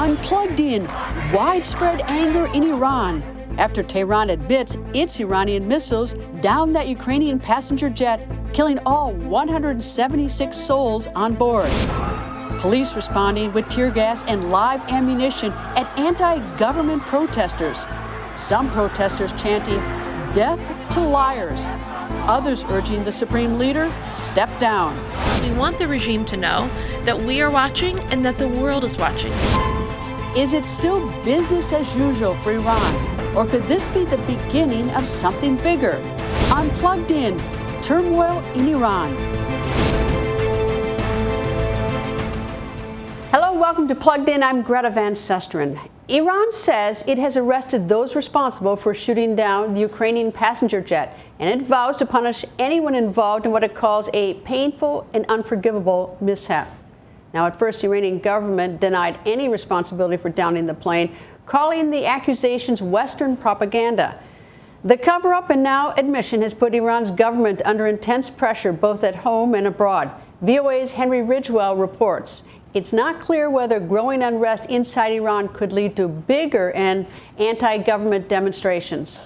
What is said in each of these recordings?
Unplugged in, widespread anger in Iran after Tehran admits its Iranian missiles downed that Ukrainian passenger jet, killing all 176 souls on board. Police responding with tear gas and live ammunition at anti-government protesters. Some protesters chanting, "Death to liars." Others urging the supreme leader, step down. We want the regime to know that we are watching and that the world is watching. Is it still business as usual for Iran? Or could this be the beginning of something bigger? Unplugged in, turmoil in Iran. Hello, welcome to Plugged In. I'm Greta Van Susteren. Iran says it has arrested those responsible for shooting down the Ukrainian passenger jet, and it vows to punish anyone involved in what it calls a painful and unforgivable mishap. Now, at first, the Iranian government denied any responsibility for downing the plane, calling the accusations Western propaganda. The cover-up and now admission has put Iran's government under intense pressure both at home and abroad. VOA's Henry Ridgwell reports. It's not clear whether growing unrest inside Iran could lead to bigger and anti-government demonstrations.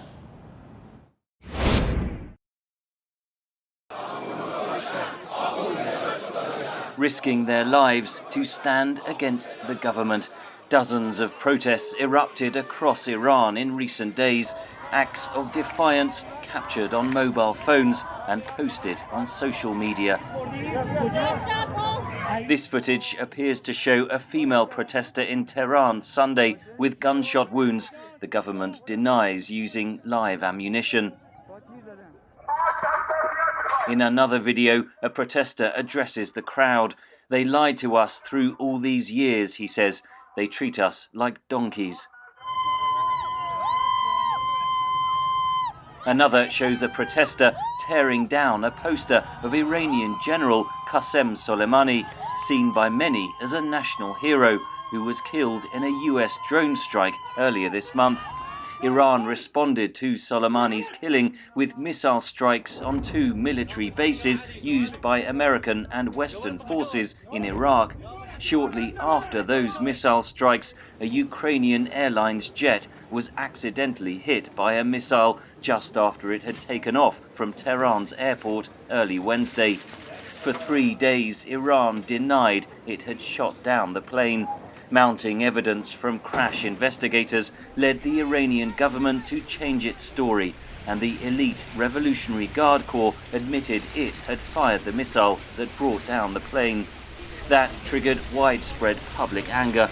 Risking their lives to stand against the government. Dozens of protests erupted across Iran in recent days, acts of defiance captured on mobile phones and posted on social media. This footage appears to show a female protester in Tehran Sunday with gunshot wounds. The government denies using live ammunition. In another video, a protester addresses the crowd. "They lied to us through all these years," he says. "They treat us like donkeys." Another shows a protester tearing down a poster of Iranian General Qasem Soleimani, seen by many as a national hero who was killed in a US drone strike earlier this month. Iran responded to Soleimani's killing with missile strikes on 2 military bases used by American and Western forces in Iraq. Shortly after those missile strikes, a Ukrainian Airlines jet was accidentally hit by a missile just after it had taken off from Tehran's airport early Wednesday. For 3 days, Iran denied it had shot down the plane. Mounting evidence from crash investigators led the Iranian government to change its story, and the elite Revolutionary Guard Corps admitted it had fired the missile that brought down the plane. That triggered widespread public anger.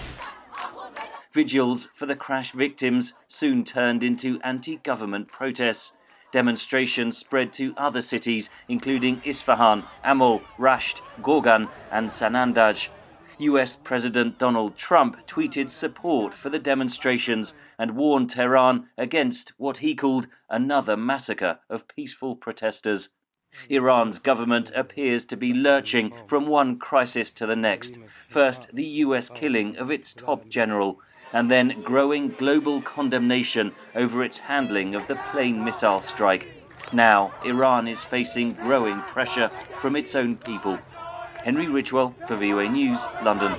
Vigils for the crash victims soon turned into anti-government protests. Demonstrations spread to other cities, including Isfahan, Amol, Rasht, Gorgan, and Sanandaj. US President Donald Trump tweeted support for the demonstrations and warned Tehran against what he called another massacre of peaceful protesters. Iran's government appears to be lurching from one crisis to the next. First, the US killing of its top general, and then growing global condemnation over its handling of the plane missile strike. Now, Iran is facing growing pressure from its own people. Henry Ridgwell for VOA News, London.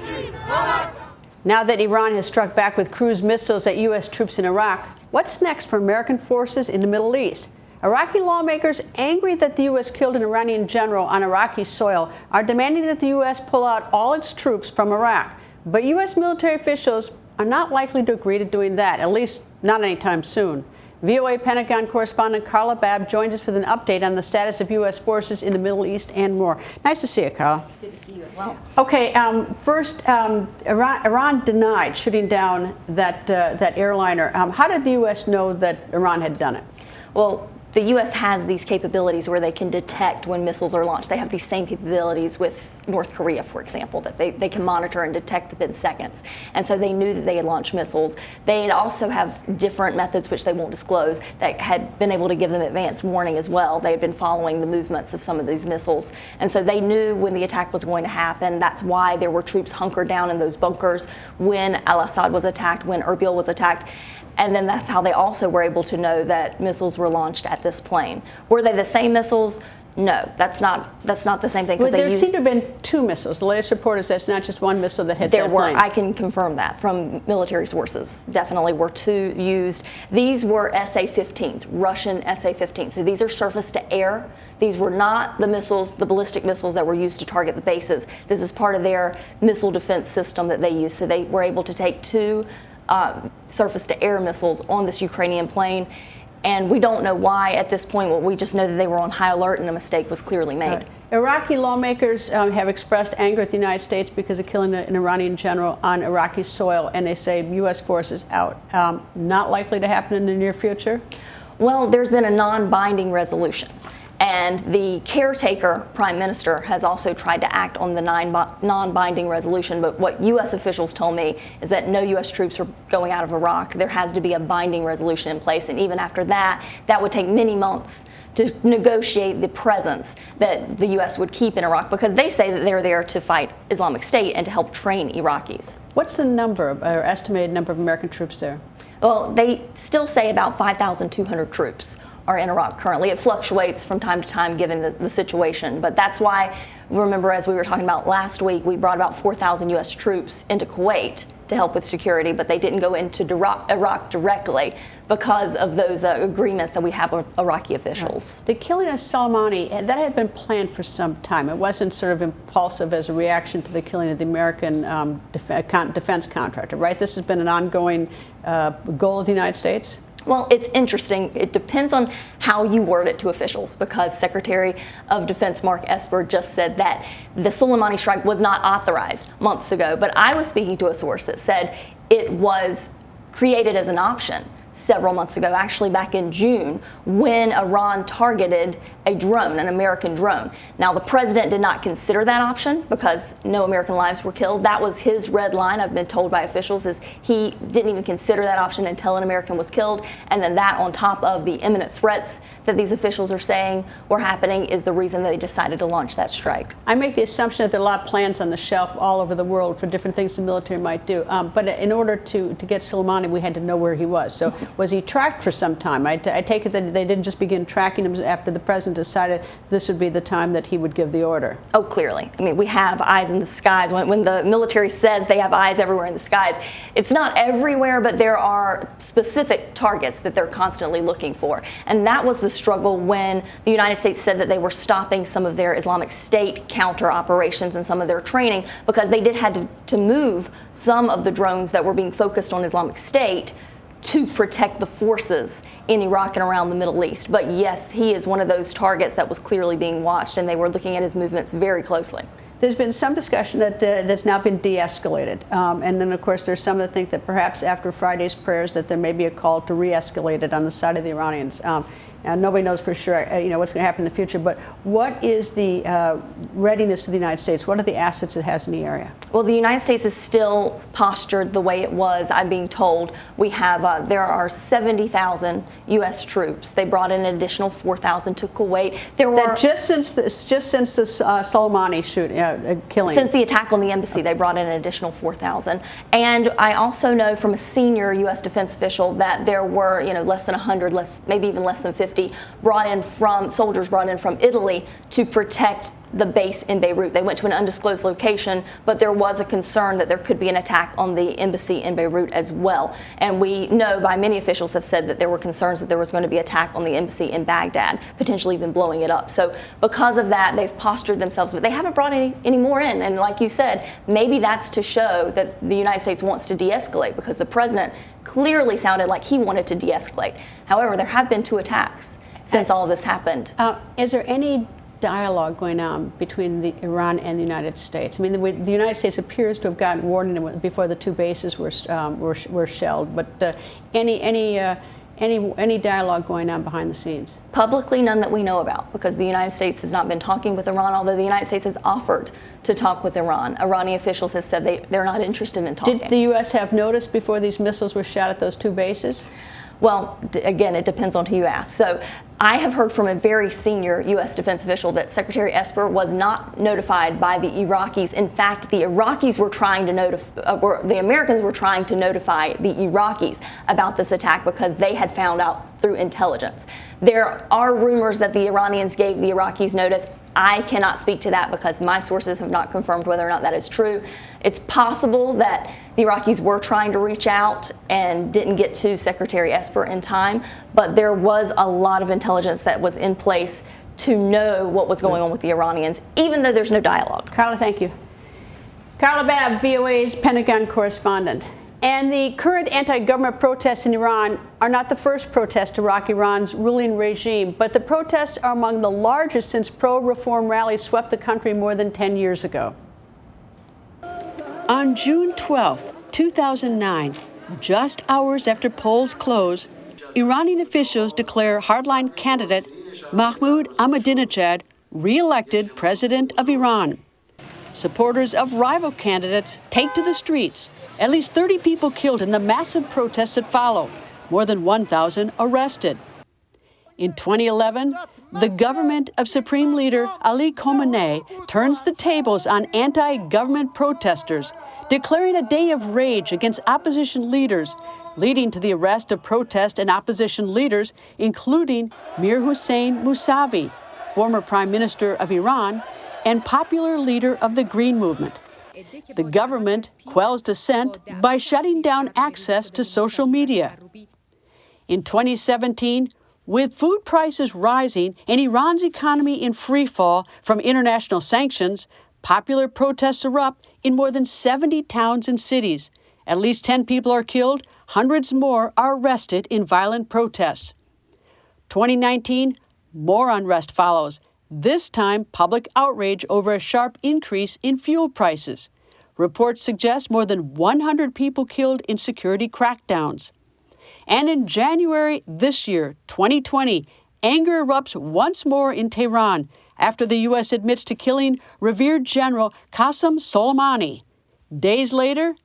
Now that Iran has struck back with cruise missiles at U.S. troops in Iraq, what's next for American forces in the Middle East? Iraqi lawmakers, angry that the U.S. killed an Iranian general on Iraqi soil, are demanding that the U.S. pull out all its troops from Iraq. But U.S. military officials are not likely to agree to doing that, at least not anytime soon. VOA Pentagon correspondent Carla Babb joins us with an update on the status of U.S. forces in the Middle East and more. Nice to see you, Carla. Good to see you as well. Okay, first, Iran denied shooting down that airliner. How did the U.S. know that Iran had done it? Well, the U.S. has these capabilities where they can detect when missiles are launched. They have these same capabilities with North Korea, for example, that they can monitor and detect within seconds. And so they knew that they had launched missiles. They also have different methods, which they won't disclose, that had been able to give them advance warning as well. They had been following the movements of some of these missiles. And so they knew when the attack was going to happen. That's why there were troops hunkered down in those bunkers when al-Assad was attacked, when Erbil was attacked. And then that's how they also were able to know that missiles were launched at this plane. Were they the same missiles? No, that's not the same thing. Well, there seem to have been 2 missiles. The latest report is that's not just 1 missile that hit that plane. I can confirm that from military sources. Definitely were 2 used. These were SA-15s, Russian SA-15s. So these are surface to air. These were not the missiles, the ballistic missiles that were used to target the bases. This is part of their missile defense system that they use. So they were able to take 2 surface to air missiles on this Ukrainian plane. And we don't know why at this point. We just know that they were on high alert and a mistake was clearly made. Right. Iraqi lawmakers have expressed anger at the United States because of killing an Iranian general on Iraqi soil, and they say U.S. forces out. Not likely to happen in the near future? Well, there's been a non-binding resolution. And the caretaker prime minister has also tried to act on the non-binding resolution. But what U.S. officials told me is that no U.S. troops are going out of Iraq. There has to be a binding resolution in place. And even after that, that would take many months to negotiate the presence that the U.S. would keep in Iraq, because they say that they're there to fight Islamic State and to help train Iraqis. What's the number, or estimated number of American troops there? Well, they still say about 5,200 troops are in Iraq currently. It fluctuates from time to time given the situation, but that's why, remember, as we were talking about last week, we brought about 4,000 U.S. troops into Kuwait to help with security, but they didn't go into Iraq directly because of those agreements that we have with Iraqi officials. Right. The killing of Soleimani, that had been planned for some time. It wasn't sort of impulsive as a reaction to the killing of the American defense contractor, right? This has been an ongoing goal of the United States? Well, it's interesting. It depends on how you word it to officials, because Secretary of Defense Mark Esper just said that the Soleimani strike was not authorized months ago. But I was speaking to a source that said it was created as an option several months ago, actually back in June, when Iran targeted a drone, an American drone. Now, the president did not consider that option because no American lives were killed. That was his red line, I've been told by officials, is he didn't even consider that option until an American was killed. And then that, on top of the imminent threats that these officials are saying were happening, is the reason that they decided to launch that strike. I make the assumption that there are a lot of plans on the shelf all over the world for different things the military might do. But in order to get Soleimani, we had to know where he was. So was he tracked for some time? I take it that they didn't just begin tracking him after the president decided this would be the time that he would give the order. Oh, clearly. I mean, we have eyes in the skies. When the military says they have eyes everywhere in the skies, it's not everywhere, but there are specific targets that they're constantly looking for. And that was the struggle when the United States said that they were stopping some of their Islamic State counter operations and some of their training, because they did have to move some of the drones that were being focused on Islamic State to protect the forces in Iraq and around the Middle East. But yes, he is one of those targets that was clearly being watched, and they were looking at his movements very closely. There's been some discussion that that's now been de-escalated. And then, of course, there's some that think that perhaps after Friday's prayers that there may be a call to re-escalate it on the side of the Iranians. And nobody knows for sure, what's going to happen in the future. But what is the readiness of the United States? What are the assets it has in the area? Well, the United States is still postured the way it was. I'm being told we have there are 70,000 U.S. troops. They brought in an additional 4,000 to Kuwait. There were just since the Soleimani killing. Since the attack on the embassy, they brought in an additional 4,000. And I also know from a senior U.S. defense official that there were less than 100, maybe even less than 50 soldiers brought in from Italy to protect the base in Beirut. They went to an undisclosed location, but there was a concern that there could be an attack on the embassy in Beirut as well. And we know by many officials have said that there were concerns that there was going to be an attack on the embassy in Baghdad, potentially even blowing it up. So because of that, they've postured themselves, but they haven't brought any more in. And like you said, maybe that's to show that the United States wants to de-escalate, because the president clearly sounded like he wanted to de-escalate. However, there have been 2 attacks since all of this happened. Is there any dialogue going on between Iran and the United States? I mean, the United States appears to have gotten warning before the 2 bases were shelled, but any dialogue going on behind the scenes? Publicly, none that we know about, because the United States has not been talking with Iran, although the United States has offered to talk with Iran. Iranian officials have said they're not interested in talking. Did the U.S. have notice before these missiles were shot at those 2 bases? Well, again, it depends on who you ask. So I have heard from a very senior U.S. defense official that Secretary Esper was not notified by the Iraqis. In fact, the Iraqis were trying to the Americans were trying to notify the Iraqis about this attack because they had found out through intelligence. There are rumors that the Iranians gave the Iraqis notice. I cannot speak to that because my sources have not confirmed whether or not that is true. It's possible that the Iraqis were trying to reach out and didn't get to Secretary Esper in time, but there was a lot of intelligence that was in place to know what was going on with the Iranians, even though there's no dialogue. Carla, thank you. Carla Babb, VOA's Pentagon correspondent. And the current anti-government protests in Iran are not the first protests to rock Iran's ruling regime, but the protests are among the largest since pro-reform rallies swept the country more than 10 years ago. On June 12, 2009, just hours after polls close, Iranian officials declare hardline candidate Mahmoud Ahmadinejad re-elected president of Iran. Supporters of rival candidates take to the streets. At least 30 people killed in the massive protests that follow, more than 1,000 arrested. In 2011, the government of Supreme Leader Ali Khamenei turns the tables on anti-government protesters, declaring a day of rage against opposition leaders, leading to the arrest of protest and opposition leaders, including Mir Hossein Mousavi, former Prime Minister of Iran and popular leader of the Green Movement. The government quells dissent by shutting down access to social media. In 2017, with food prices rising and Iran's economy in freefall from international sanctions, popular protests erupt in more than 70 towns and cities. At least 10 people are killed, hundreds more are arrested in violent protests. 2019, more unrest follows. This time, public outrage over a sharp increase in fuel prices. Reports suggest more than 100 people killed in security crackdowns. And in January this year, 2020, anger erupts once more in Tehran after the U.S. admits to killing revered General Qasem Soleimani. Days later,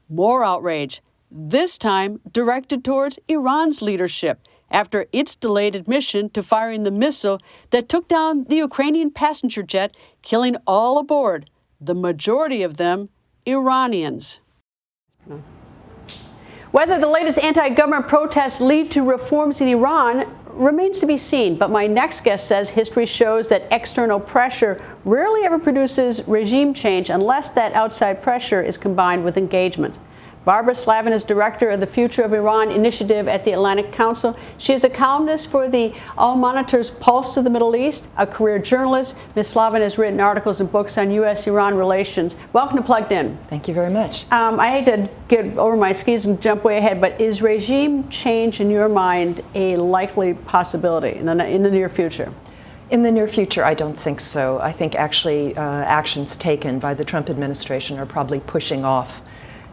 more outrage, this time directed towards Iran's leadership after its delayed admission to firing the missile that took down the Ukrainian passenger jet, killing all aboard, the majority of them Iranians. Whether the latest anti-government protests lead to reforms in Iran remains to be seen, but my next guest says history shows that external pressure rarely ever produces regime change unless that outside pressure is combined with engagement. Barbara Slavin is director of the Future of Iran Initiative at the Atlantic Council. She is a columnist for the All Monitor's Pulse of the Middle East, a career journalist. Ms. Slavin has written articles and books on U.S.-Iran relations. Welcome to Plugged In. Thank you very much. I hate to get over my skis and jump way ahead, but is regime change, in your mind, a likely possibility in the near future? In the near future, I don't think so. I think actually actions taken by the Trump administration are probably pushing off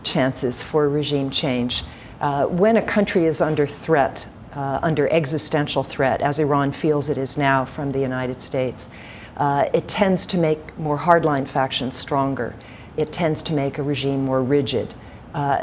chances for regime change. When a country is under threat, under existential threat, as Iran feels it is now from the United States, it tends to make more hardline factions stronger. It tends to make a regime more rigid.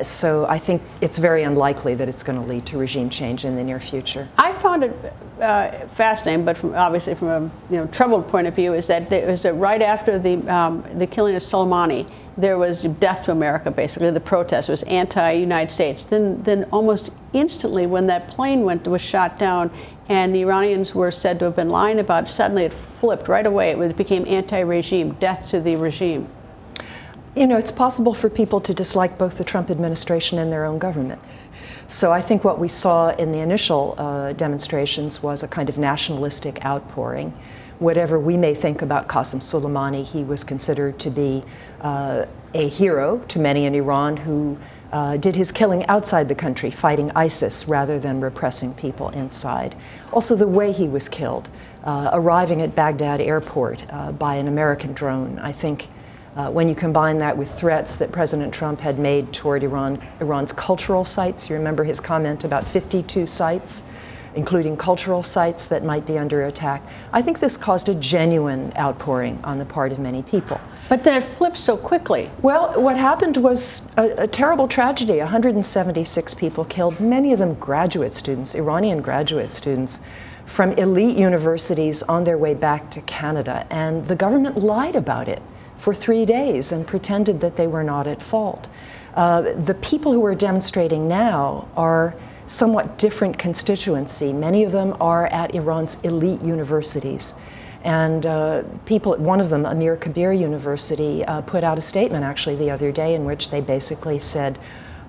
So I think it's very unlikely that it's going to lead to regime change in the near future. I found it fascinating, but obviously from a troubled point of view, is that right after the killing of Soleimani, there was death to America, basically. The protest was anti-United States. Then almost instantly, when that plane was shot down, and the Iranians were said to have been lying about it, suddenly it flipped right away. It became anti-regime, death to the regime. You know, it's possible for people to dislike both the Trump administration and their own government. So I think what we saw in the initial demonstrations was a kind of nationalistic outpouring. Whatever we may think about Qasem Soleimani, he was considered to be a hero to many in Iran who did his killing outside the country, fighting ISIS rather than repressing people inside. Also the way he was killed, arriving at Baghdad airport by an American drone. I think when you combine that with threats that President Trump had made toward Iran's cultural sites, you remember his comment about 52 sites, including cultural sites that might be under attack. I think this caused a genuine outpouring on the part of many people. But then it flipped so quickly. Well, what happened was a terrible tragedy. 176 people killed, many of them graduate students, Iranian graduate students, from elite universities on their way back to Canada, and the government lied about it for 3 days and pretended that they were not at fault. The people who are demonstrating now are somewhat different constituency. Many of them are at Iran's elite universities. And people, one of them, Amir Kabir University, put out a statement actually the other day in which they basically said,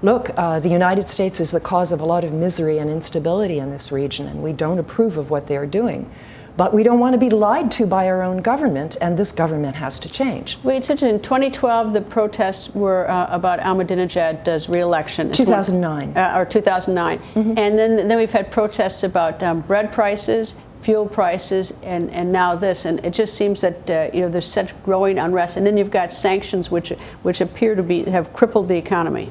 look, the United States is the cause of a lot of misery and instability in this region, and we don't approve of what they're doing. But we don't want to be lied to by our own government, and this government has to change. Wait, so in 2012, the protests were about Ahmadinejad's re-election. 2009. Or 2009. Mm-hmm. And then we've had protests about bread prices, fuel prices, and now this. And it just seems that there's such growing unrest. And then you've got sanctions which appear to have crippled the economy.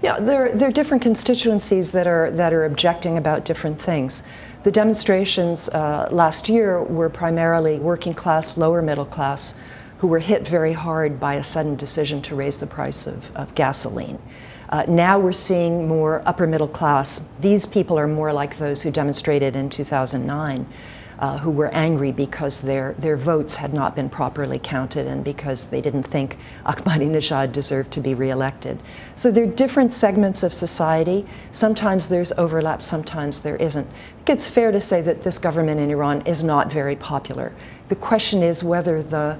Yeah, there are different constituencies that are objecting about different things. The demonstrations last year were primarily working class, lower middle class, who were hit very hard by a sudden decision to raise the price of gasoline. Now we're seeing more upper middle class. These people are more like those who demonstrated in 2009, who were angry because their votes had not been properly counted and because they didn't think Ahmadinejad deserved to be reelected. So there are different segments of society. Sometimes there's overlap, sometimes there isn't. I think it's fair to say that this government in Iran is not very popular. The question is whether the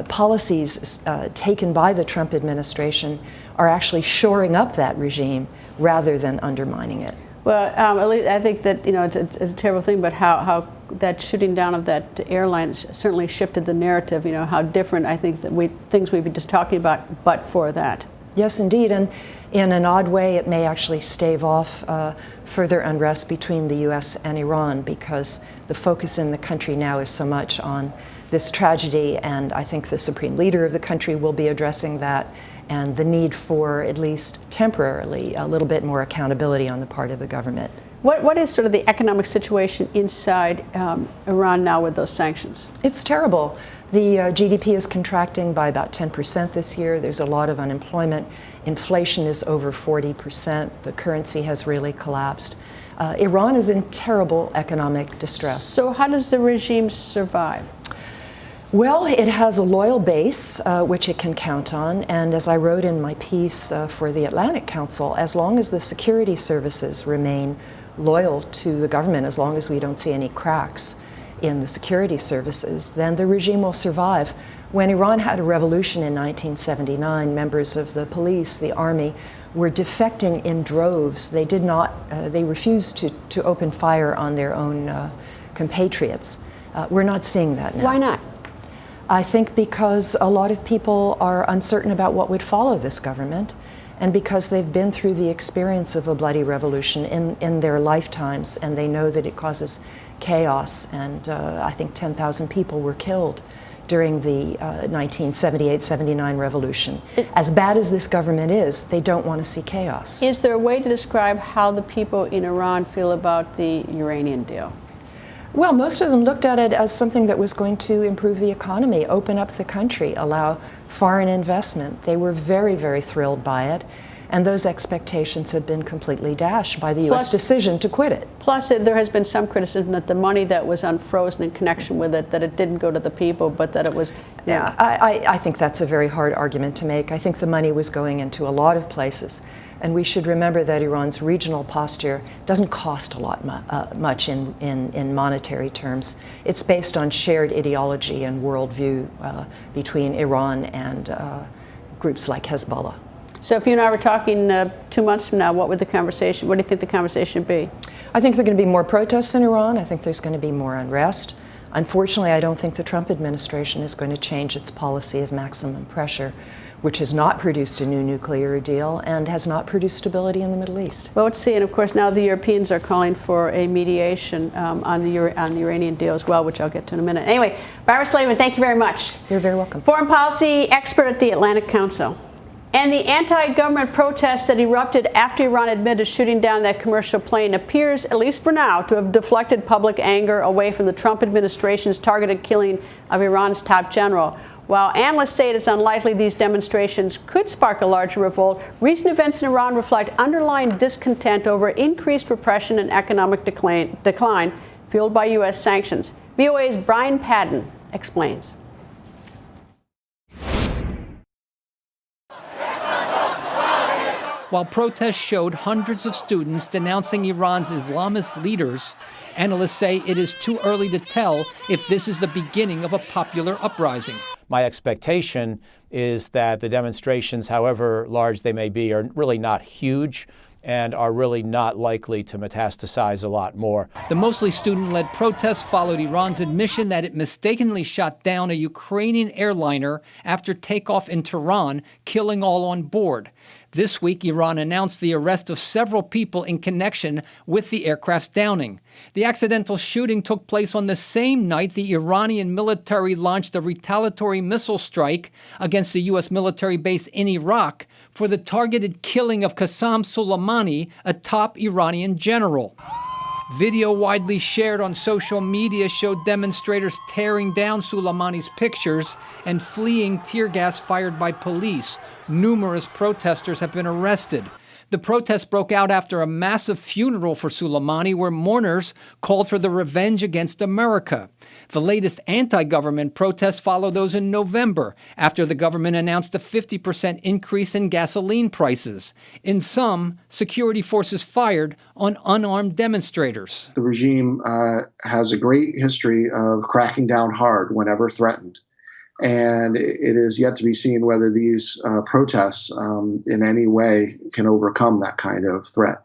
policies taken by the Trump administration are actually shoring up that regime rather than undermining it. Well, at least I think that it's a terrible thing, but how that shooting down of that airline certainly shifted the narrative. How different I think that things we've been just talking about, but for that. Yes, indeed, and in an odd way, it may actually stave off further unrest between the U.S. and Iran, because the focus in the country now is so much on this tragedy, and I think the supreme leader of the country will be addressing that, and the need for, at least temporarily, a little bit more accountability on the part of the government. What is sort of the economic situation inside Iran now with those sanctions? It's terrible. The GDP is contracting by about 10% this year. There's a lot of unemployment. Inflation is over 40%. The currency has really collapsed. Iran is in terrible economic distress. So how does the regime survive? Well, it has a loyal base, which it can count on, and as I wrote in my piece for the Atlantic Council, as long as the security services remain loyal to the government, as long as we don't see any cracks in the security services, then the regime will survive. When Iran had a revolution in 1979, members of the police, the army, were defecting in droves. They did not, they refused to open fire on their own compatriots. We're not seeing that now. Why not? I think because a lot of people are uncertain about what would follow this government, and because they've been through the experience of a bloody revolution in their lifetimes, and they know that it causes chaos, and I think 10,000 people were killed during the 1978-79 revolution. As bad as this government is, they don't want to see chaos. Is there a way to describe how the people in Iran feel about the Uranian deal? Well, most of them looked at it as something that was going to improve the economy, open up the country, allow foreign investment. They were very, very thrilled by it, and those expectations have been completely dashed by the U.S. decision to quit it. Plus, there has been some criticism that the money that was unfrozen in connection with it, that it didn't go to the people, but that it was... Yeah, I think that's a very hard argument to make. I think the money was going into a lot of places. And we should remember that Iran's regional posture doesn't cost a lot much in monetary terms. It's based on shared ideology and worldview between Iran and groups like Hezbollah. So if you and I were talking 2 months from now, what do you think the conversation would be? I think there are going to be more protests in Iran. I think there's going to be more unrest. Unfortunately, I don't think the Trump administration is going to change its policy of maximum pressure, which has not produced a new nuclear deal and has not produced stability in the Middle East. Well, let's see. And of course, now the Europeans are calling for a mediation on the Iranian deal as well, which I'll get to in a minute. Anyway, Barbara Slavin, thank you very much. You're very welcome. Foreign policy expert at the Atlantic Council. And the anti-government protests that erupted after Iran admitted shooting down that commercial plane appears, at least for now, to have deflected public anger away from the Trump administration's targeted killing of Iran's top general. While analysts say it is unlikely these demonstrations could spark a larger revolt, recent events in Iran reflect underlying discontent over increased repression and economic decline, fueled by U.S. sanctions. VOA's Brian Padden explains. While protests showed hundreds of students denouncing Iran's Islamist leaders, analysts say it is too early to tell if this is the beginning of a popular uprising. My expectation is that the demonstrations, however large they may be, are really not huge and are really not likely to metastasize a lot more. The mostly student-led protests followed Iran's admission that it mistakenly shot down a Ukrainian airliner after takeoff in Tehran, killing all on board. This week, Iran announced the arrest of several people in connection with the aircraft's downing. The accidental shooting took place on the same night the Iranian military launched a retaliatory missile strike against the U.S. military base in Iraq for the targeted killing of Qasem Soleimani, a top Iranian general. Video widely shared on social media showed demonstrators tearing down Soleimani's pictures and fleeing tear gas fired by police. Numerous protesters have been arrested. The protests broke out after a massive funeral for Soleimani where mourners called for the revenge against America. The latest anti-government protests follow those in November after the government announced a 50% increase in gasoline prices. In some, security forces fired on unarmed demonstrators. The regime has a great history of cracking down hard whenever threatened. And it is yet to be seen whether these protests in any way can overcome that kind of threat.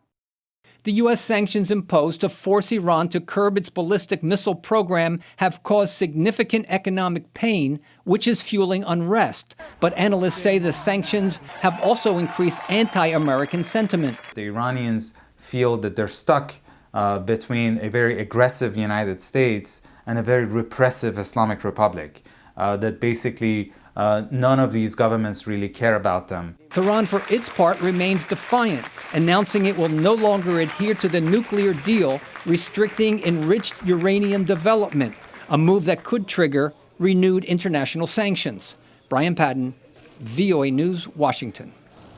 The U.S. sanctions imposed to force Iran to curb its ballistic missile program have caused significant economic pain, which is fueling unrest. But analysts say the sanctions have also increased anti-American sentiment. The Iranians feel that they're stuck between a very aggressive United States and a very repressive Islamic Republic. That basically none of these governments really care about them. Tehran, for its part, remains defiant, announcing it will no longer adhere to the nuclear deal, restricting enriched uranium development, a move that could trigger renewed international sanctions. Brian Padden, VOA News, Washington.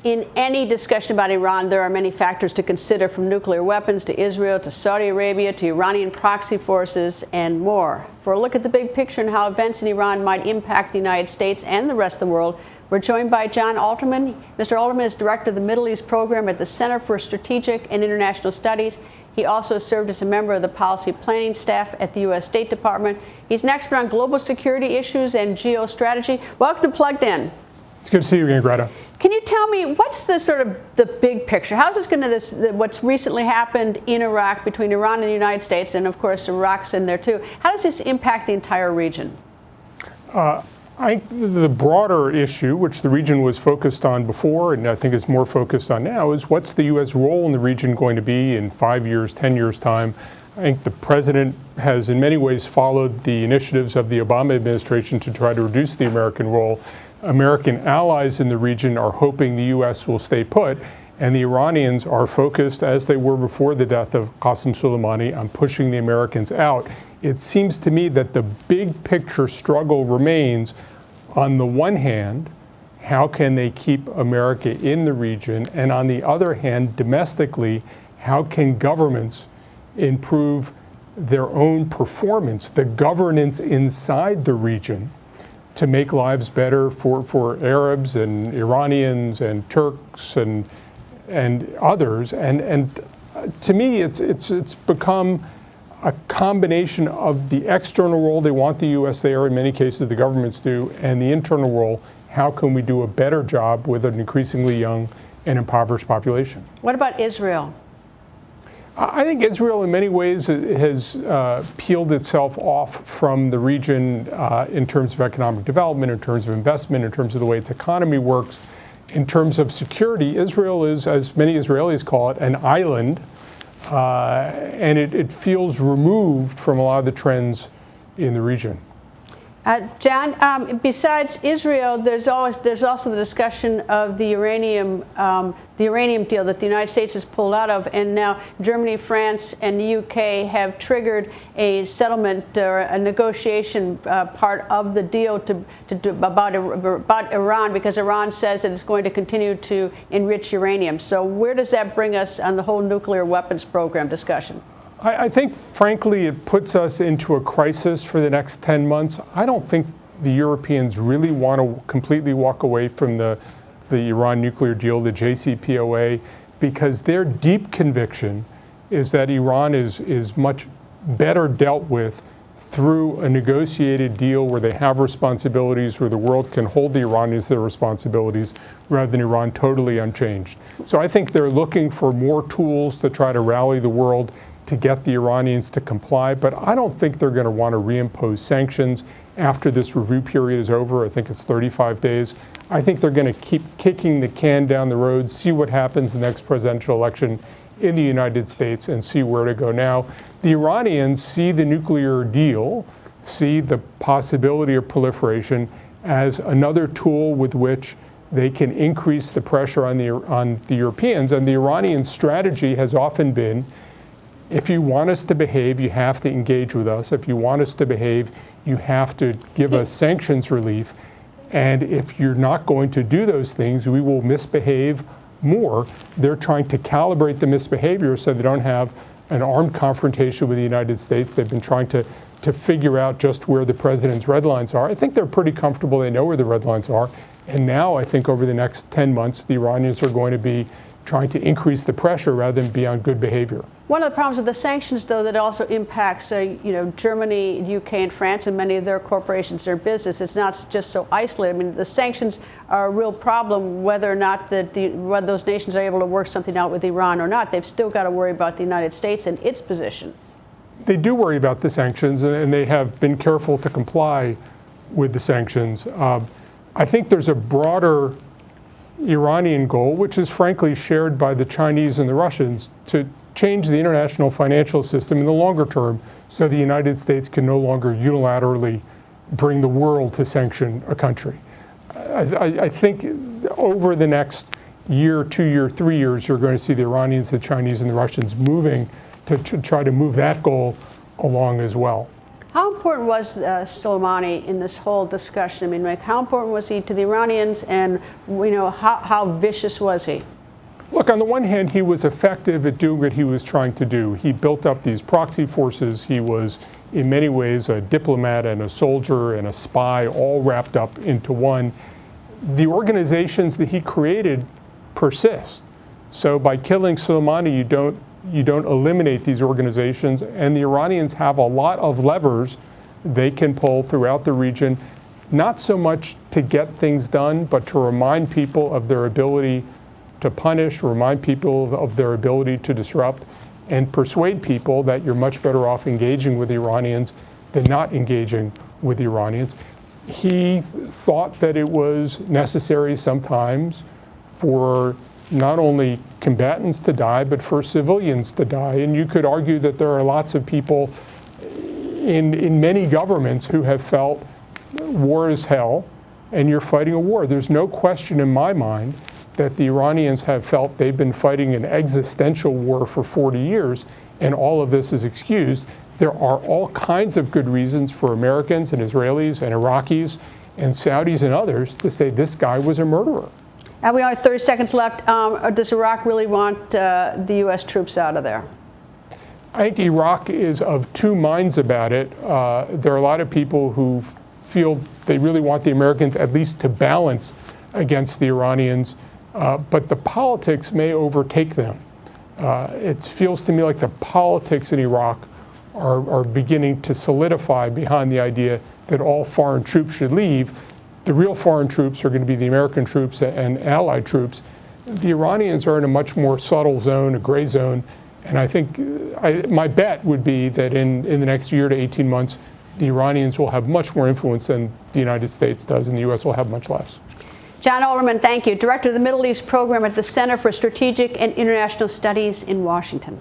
In any discussion about Iran, there are many factors to consider, from nuclear weapons to Israel to Saudi Arabia to Iranian proxy forces and more. For a look at the big picture and how events in Iran might impact the United States and the rest of the world, we're joined by John Alterman. Mr. Alterman is director of the Middle East program at the Center for Strategic and International Studies. He also served as a member of the policy planning staff at the U.S. State Department. He's an expert on global security issues and geostrategy. Welcome to Plugged In. It's good to see you again, Greta. Can you tell me what's the sort of the big picture? How's this going to what's recently happened in Iraq between Iran and the United States, and of course Iraq's in there too? How does this impact the entire region? I think the broader issue, which the region was focused on before, and I think is more focused on now, is what's the U.S. role in the region going to be in 5 years, 10 years' time? I think the president has in many ways followed the initiatives of the Obama administration to try to reduce the American role. American allies in the region are hoping the U.S. will stay put, and the Iranians are focused, as they were before the death of Qasem Soleimani, on pushing the Americans out. It seems to me that the big picture struggle remains, on the one hand, how can they keep America in the region, and on the other hand, domestically, how can governments improve their own performance, the governance inside the region, to make lives better for Arabs and Iranians and Turks and others. And to me, it's become a combination of the external role, they want the U.S. there, in many cases the governments do, and the internal role, how can we do a better job with an increasingly young and impoverished population. What about Israel? I think Israel in many ways has peeled itself off from the region in terms of economic development, in terms of investment, in terms of the way its economy works. In terms of security, Israel is, as many Israelis call it, an island, and it feels removed from a lot of the trends in the region. John, besides Israel, there's also the discussion of the uranium deal that the United States has pulled out of, and now Germany, France, and the UK have triggered a settlement or a negotiation part of the deal about Iran, because Iran says that it's going to continue to enrich uranium. So where does that bring us on the whole nuclear weapons program discussion? I think, frankly, it puts us into a crisis for the next 10 months. I don't think the Europeans really want to completely walk away from the Iran nuclear deal, the JCPOA, because their deep conviction is that Iran is much better dealt with through a negotiated deal where they have responsibilities, where the world can hold the Iranians to their responsibilities, rather than Iran totally unchanged. So I think they're looking for more tools to try to rally the world to get the Iranians to comply, but I don't think they're going to want to reimpose sanctions after this review period is over. I think it's 35 days. I think they're going to keep kicking the can down the road, see what happens in the next presidential election in the United States, and see where to go now. The Iranians see the nuclear deal, see the possibility of proliferation as another tool with which they can increase the pressure on the Europeans. And the Iranian strategy has often been, if you want us to behave, you have to engage with us. If you want us to behave, you have to give us sanctions relief. And if you're not going to do those things, we will misbehave more. They're trying to calibrate the misbehavior so they don't have an armed confrontation with the United States. They've been trying to figure out just where the president's red lines are. I think they're pretty comfortable. They know where the red lines are. And now I think over the next 10 months, the Iranians are going to be trying to increase the pressure rather than be on good behavior. One of the problems with the sanctions, though, that also impacts, Germany, UK, and France, and many of their corporations, their business. It's not just so isolated. I mean, the sanctions are a real problem, whether or not whether those nations are able to work something out with Iran or not. They've still got to worry about the United States and its position. They do worry about the sanctions, and they have been careful to comply with the sanctions. I think there's a broader Iranian goal, which is frankly shared by the Chinese and the Russians, to change the international financial system in the longer term so the United States can no longer unilaterally bring the world to sanction a country. I think over the next year, 2 year, 3 years, you're going to see the Iranians, the Chinese, and the Russians moving to try to move that goal along as well. How important was Soleimani in this whole discussion? I mean, like, how important was he to the Iranians, and how vicious was he? Look, on the one hand, he was effective at doing what he was trying to do. He built up these proxy forces. He was, in many ways, a diplomat and a soldier and a spy all wrapped up into one. The organizations that he created persist. So by killing Soleimani, you don't eliminate these organizations, and the Iranians have a lot of levers they can pull throughout the region, not so much to get things done, but to remind people of their ability to punish, remind people of their ability to disrupt, and persuade people that you're much better off engaging with the Iranians than not engaging with the Iranians. He thought that it was necessary sometimes for not only combatants to die, but for civilians to die. And you could argue that there are lots of people in many governments who have felt war is hell, and you're fighting a war. There's no question in my mind that the Iranians have felt they've been fighting an existential war for 40 years, and all of this is excused. There are all kinds of good reasons for Americans and Israelis and Iraqis and Saudis and others to say this guy was a murderer. And we only have 30 seconds left. Does Iraq really want the U.S. troops out of there? I think Iraq is of two minds about it. There are a lot of people who feel they really want the Americans at least to balance against the Iranians, but the politics may overtake them. It feels to me like the politics in Iraq are beginning to solidify behind the idea that all foreign troops should leave. The real foreign troops are going to be the American troops and allied troops. The Iranians are in a much more subtle zone, a gray zone, and I think my bet would be that in the next year to 18 months, the Iranians will have much more influence than the United States does, and the U.S. will have much less. John Olderman, thank you. Director of the Middle East Program at the Center for Strategic and International Studies in Washington.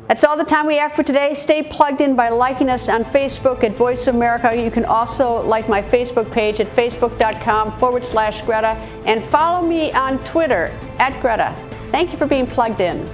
That's all the time we have for today. Stay plugged in by liking us on Facebook at Voice of America. You can also like my Facebook page at facebook.com/Greta and follow me on Twitter @Greta. Thank you for being plugged in.